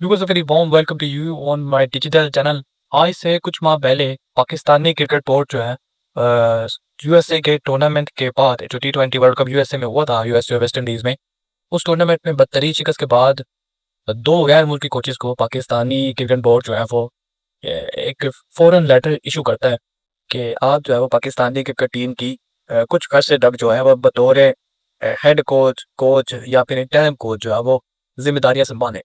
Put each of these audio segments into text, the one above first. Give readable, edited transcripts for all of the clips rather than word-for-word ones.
बिल्कुल sir, very warm welcome to you on my digital channel. आज से कुछ माह पहले पाकिस्तानी क्रिकेट बोर्ड जो है यूएसए के टूर्नामेंट के बाद जो T20 वर्ल्ड कप यूएसए में हुआ था, यूएसए और वेस्ट इंडीज में, उस टूर्नामेंट में बदतरीन शिकस्त के बाद दो गैर मुल्की कोचेस को पाकिस्तानी क्रिकेट बोर्ड जो है वो एक फौरन लेटर इशू करता है कि आप जो है वो पाकिस्तानी क्रिकेट टीम की कुछ अरसे तक जो है वो बतौर हेड कोच कोच या फिर इंटर्म कोच जो है वो जिम्मेदारियां संभालें।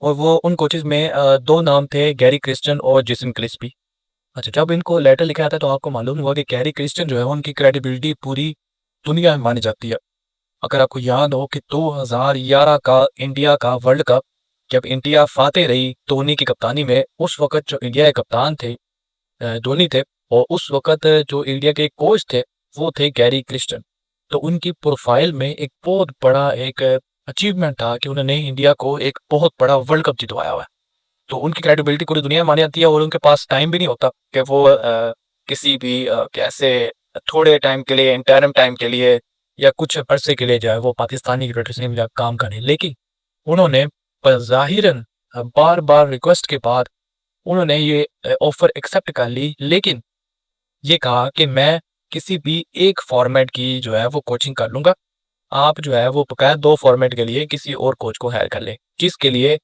और वो उन कोचेस में दो नाम थे, गैरी क्रिस्टन और जेसन क्लिस्पी। अच्छा, जब इनको लेटर लिखा जाता है तो आपको मालूम हुआ कि गैरी क्रिस्टन जो है उनकी क्रेडिबिलिटी पूरी दुनिया में मानी जाती है। अगर आपको याद हो कि 2011 का इंडिया का वर्ल्ड कप जब इंडिया फाते रही धोनी की कप्तानी में, उस वक्त जो इंडिया के कप्तान थे धोनी थे, और उस वक्त जो इंडिया के कोच थे वो थे गैरी क्रिस्टन। तो उनकी प्रोफाइल में एक बहुत बड़ा एक अचीवमेंट था कि उन्होंने इंडिया को एक बहुत बड़ा वर्ल्ड कप जितवाया हुआ है। तो उनकी क्रेडिबिलिटी पूरी दुनिया में मानी जाती है और उनके पास टाइम भी नहीं होता कि वो किसी भी कैसे थोड़े टाइम के लिए, इंटरम टाइम के लिए या कुछ अरसे के लिए जो है वो पाकिस्तानी क्रिकेट टीम में काम करें। लेकिन उन्होंने ज़ाहिरन बार बार रिक्वेस्ट के बाद उन्होंने ये ऑफर एक्सेप्ट कर ली, लेकिन ये कहा कि मैं किसी भी एक फॉर्मेट की जो है वो कोचिंग कर लूंगा। आप जो है वो बकाया दो फॉर्मेट के लिए किसी और कोच को हायर कर ले, जिसके लिए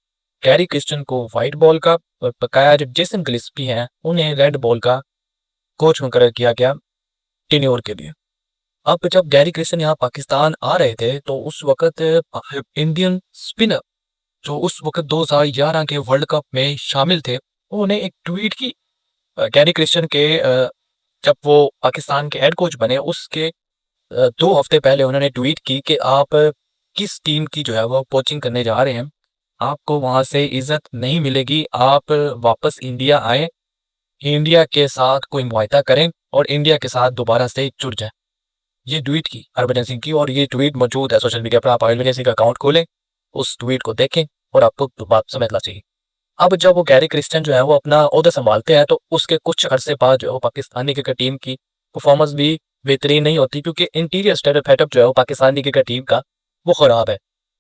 गैरी क्रिस्टन को व्हाइट बॉल का और बकाया जो जेसन गिल्स्पी हैं उन्हें रेड बॉल का कोच मुकर्रर किया गया टेन्योर के लिए। अब जब गैरी क्रिस्टन यहाँ पाकिस्तान आ रहे थे तो उस वक्त इंडियन स्पिनर जो उस वक्त 2011 के वर्ल्ड कप में शामिल थे, उन्होंने एक ट्वीट की गैरी क्रिस्टन के जब वो पाकिस्तान के हेड कोच बने उसके 2 हफ्ते पहले उन्होंने ट्वीट की कि आप किस टीम की जो है वो कोचिंग करने जा रहे हैं, आपको वहां से इज्जत नहीं मिलेगी, आप वापस इंडिया आए, इंडिया के साथ कोई मुआहदा करें और इंडिया के साथ दोबारा से जुड़ जाए। ये ट्वीट की हरभजन सिंह की, और ये ट्वीट मौजूद है सोशल मीडिया पर। आप हरभजन सिंह का अकाउंट खोलें, उस ट्वीट को देखें और आपको तो बात समझना चाहिए। अब जब वो गैरी क्रिस्टन जो है वो अपना ओहदा संभालते हैं तो उसके कुछ अरसे बाद जो है वो पाकिस्तानी क्रिकेट टीम की परफॉर्मेंस भी बेहतरीन नहीं होती, क्योंकि इंटीरियर सेटअप जो है वो पाकिस्तानी क्रिकेट टीम का वो खराब है।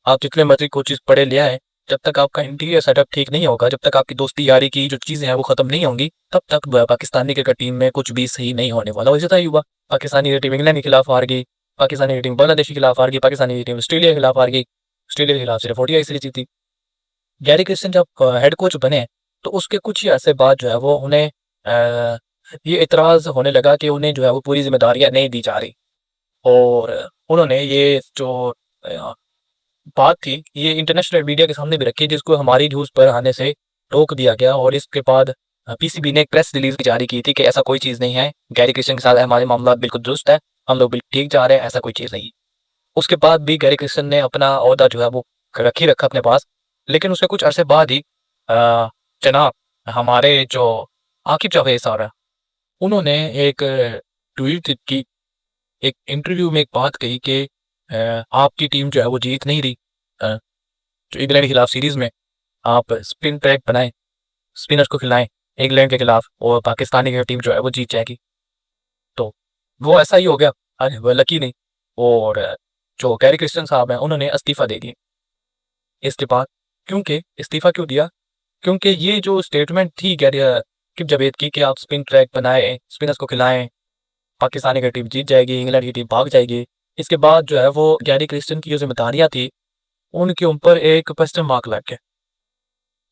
आप जितने मर्जी कोचेस पढ़े ले आए, जब तक आपका इंटीरियर सेटअप ठीक नहीं होगा, जब तक आपकी दोस्ती यारी की जो चीजें हैं वो खत्म नहीं होंगी, तब तक पाकिस्तानी क्रिकेट टीम में कुछ भी सही नहीं होने वाला। वैसे ही हुआ, पाकिस्तानी टीम इंग्लैंड के खिलाफ हार गई, पाकिस्तानी टीम बांग्लादेश के खिलाफ हार गई, पाकिस्तानी टीम ऑस्ट्रेलिया के खिलाफ हार गई, ऑस्ट्रेलिया के खिलाफ सिर्फ ODI सीरीज जीती। गैरी क्रिस्टन जब हेड कोच बने तो उसके कुछ ही अरसे बाद जो है वो उन्हें ये इतराज़ होने लगा कि उन्हें जो है वो पूरी जिम्मेदारियां नहीं दी जा रही, और उन्होंने ये जो बात थी ये इंटरनेशनल मीडिया के सामने भी रखी, जिसको हमारी न्यूज़ पर आने से रोक दिया गया। और इसके बाद पीसीबी ने एक प्रेस रिलीज जारी की थी कि ऐसा कोई चीज़ नहीं है, गैरी क्रिस्टन के साथ हमारे मामला बिल्कुल दुरुस्त है, हम लोग बिल्कुल ठीक जा रहे हैं, ऐसा कोई चीज़ नहीं। उसके बाद भी गैरी क्रिस्टन ने अपना ओहदा जो है वो रखी रखा अपने पास, लेकिन उसके कुछ अरसे बाद ही अ, जनाब हमारे जो आकिब जावेद साहब हैं, उन्होंने एक ट्वीट की, एक इंटरव्यू में एक बात कही कि आपकी टीम जो है वो जीत नहीं रही, अ, जो इंग्लैंड के खिलाफ सीरीज में आप स्पिन ट्रैक बनाएं, स्पिनर्स को खिलाएं इंग्लैंड के खिलाफ, और पाकिस्तानी की टीम जो है वो जीत जाएगी। तो वो ऐसा ही हो गया, अरे वो लकी नहीं। और जो गैरी क्रिस्टन साहब हैं उन्होंने इस्तीफा दे दिया इसके बाद। क्योंकि इस्तीफा क्यों दिया? क्योंकि ये जो स्टेटमेंट थी गैरी किप जावेद की कि आप स्पिन ट्रैक बनाएं, स्पिनर्स को खिलाएं, पाकिस्तानी की टीम जीत जाएगी, इंग्लैंड की टीम भाग जाएगी। इसके बाद जो है वो गैरी क्रिस्टन की जो जिम्मेदारियां थी उनके ऊपर एक क्वेश्चन मार्क लग गया,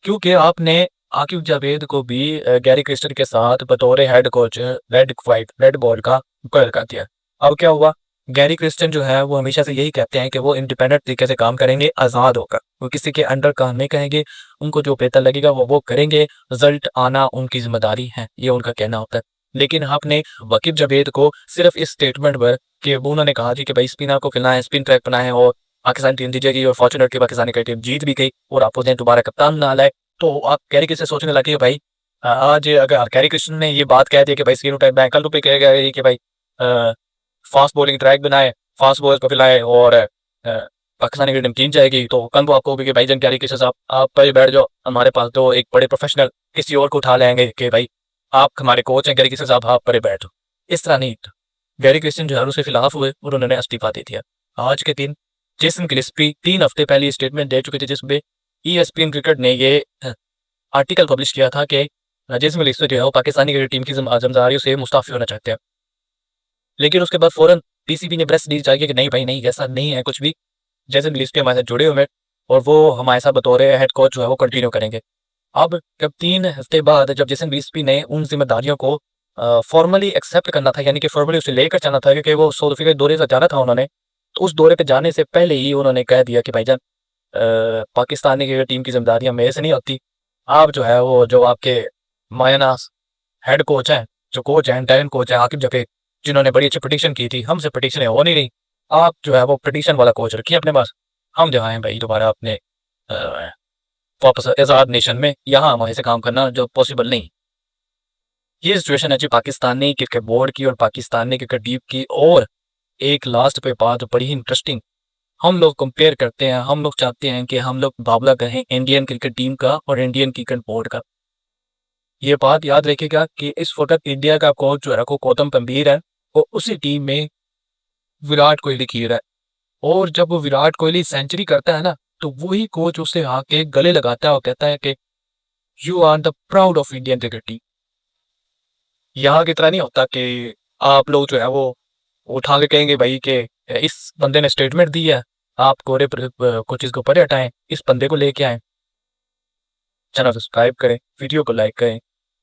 क्योंकि आपने आकिब जावेद को भी गैरी क्रिस्टन के साथ बतौर हेड कोच रेड बॉल का मुकर्रर कर दिया। अब क्या हुआ? गैरी क्रिस्टन जो है वो हमेशा से यही कहते हैं कि वो इंडिपेंडेंट तरीके से काम करेंगे, आज़ाद होकर, वो किसी के अंडर काम नहीं करेंगे, उनको जो बेहतर लगेगा वो करेंगे, रिजल्ट आना उनकी जिम्मेदारी है, ये उनका कहना होता है। लेकिन आपने वकीब जावेद को सिर्फ इस स्टेटमेंट पर कि वो उन्होंने कहा थी कि भाई स्पिनर को खिलाएं, स्पिन ट्रैक बनाएं और पाकिस्तानी टीम जीतेगी, और फॉर्चुनेटली पाकिस्तानी की टीम जीत भी गई और आप उन्हें दोबारा कप्तान बना लाए। तो आप गैरी क्रिस्टन सोचने लगे भाई, आज अगर गैरी क्रिस्टन ने ये बात कह दी कि भाई स्पिन टाइप बैंक, कल तो पे कहेगा कि भाई फास्ट बॉलिंग ट्रैक बनाए, फास्ट बॉलर को खिलाए और पाकिस्तानी की टीम जीत जाएगी, तो कल तो आपको भी कि भाई जन गैरी क्रिस्टन साहब आप पर बैठ जाओ, हमारे पास तो एक बड़े प्रोफेशनल किसी और को उठा लेंगे कि भाई आप हमारे कोच हैं गैरी क्रिस्टन साहब, आप पर बैठो। इस तरह नहीं, गैरी क्रिस्टन जो है उसके खिलाफ हुए और उन्होंने इस्तीफा दे दिया। आज के दिन जेसन गिल्स्पी 3 हफ्ते पहले स्टेटमेंट दे चुके थे जिसमें ESPN क्रिकेट ने ये आर्टिकल पब्लिश किया था कि जिसमें लिस्ट जो है वो पाकिस्तानी क्रिकेट टीम की जिम्मेदारियों से मुस्ताफ़ी होना चाहते हैं। लेकिन उसके बाद फ़ौरन पीसीबी ने प्रेस रिलीज़ जारी कि नहीं भाई नहीं, ऐसा नहीं है कुछ भी। जैसन लिस्ट हमारे साथ जुड़े हुए हैं और वो हमारे साथ बतौर हेड कोच जो है वो कंटिन्यू करेंगे। अब जब 3 हफ्ते बाद जब जेसन विस्पी ने उन ज़िम्मेदारियों को फॉर्मली एक्सेप्ट करना था, यानी कि फॉर्मली उसे लेकर चलना था, क्योंकि वो साउथ अफ्रीका के दौरे से जाना था उन्होंने, तो उस दौरे पे जाने से पहले ही उन्होंने कह दिया कि भाईजान पाकिस्तानी क्रिकेट टीम की ज़िम्मेदारियाँ मेरे से नहीं होती। आप जो है वो जो आपके मायनास हेड कोच हैं, जो कोच हैं, इंटरिम कोच हैं आकिब जफे, जिन्होंने बड़ी अच्छी प्रेडिक्शन की थी, हमसे प्रेडिक्शनें हो नहीं रही। आप जो है वो प्रेडिक्शन वाला कोच रखिए अपने पास। हम जो हैं भाई दोबारा अपने वापस आज़ाद नेशन में, यहाँ हमारे से काम करना जो पॉसिबल नहीं। ये सिचुएशन है जी पाकिस्तानी क्रिकेट बोर्ड की और पाकिस्तानी क्रिकेट टीम की। और एक लास्ट पे बात बड़ी ही इंटरेस्टिंग, हम लोग कंपेयर करते हैं, हम लोग चाहते हैं कि हम लोग मुकाबला करें इंडियन क्रिकेट टीम का और इंडियन क्रिकेट बोर्ड का। ये बात याद रखिएगा कि इस वक्त इंडिया का कोच जो है वो गौतम गंभीर है और उसी टीम में विराट कोहली खेल रहा है। और जब वो विराट कोहली सेंचुरी करता है ना, तो वही कोच उसे आके गले लगाता है और कहता है कि you are the proud of Indian cricket team. यहाँ की तरह नहीं होता कि आप लोग जो है वो उठा के कहेंगे भाई कि इस बंदे ने स्टेटमेंट दी है, आप कोरे कोचेज को परे हटाएं, इस बंदे को लेके आए। चैनल सब्सक्राइब करें, वीडियो को लाइक करें,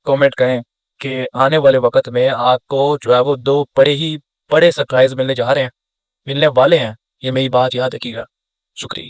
कमेंट करें कि आने वाले वक्त में आपको जो है वो 2 बड़े सरप्राइज मिलने जा रहे हैं, मिलने वाले हैं। ये मेरी बात याद रखिएगा। शुक्रिया।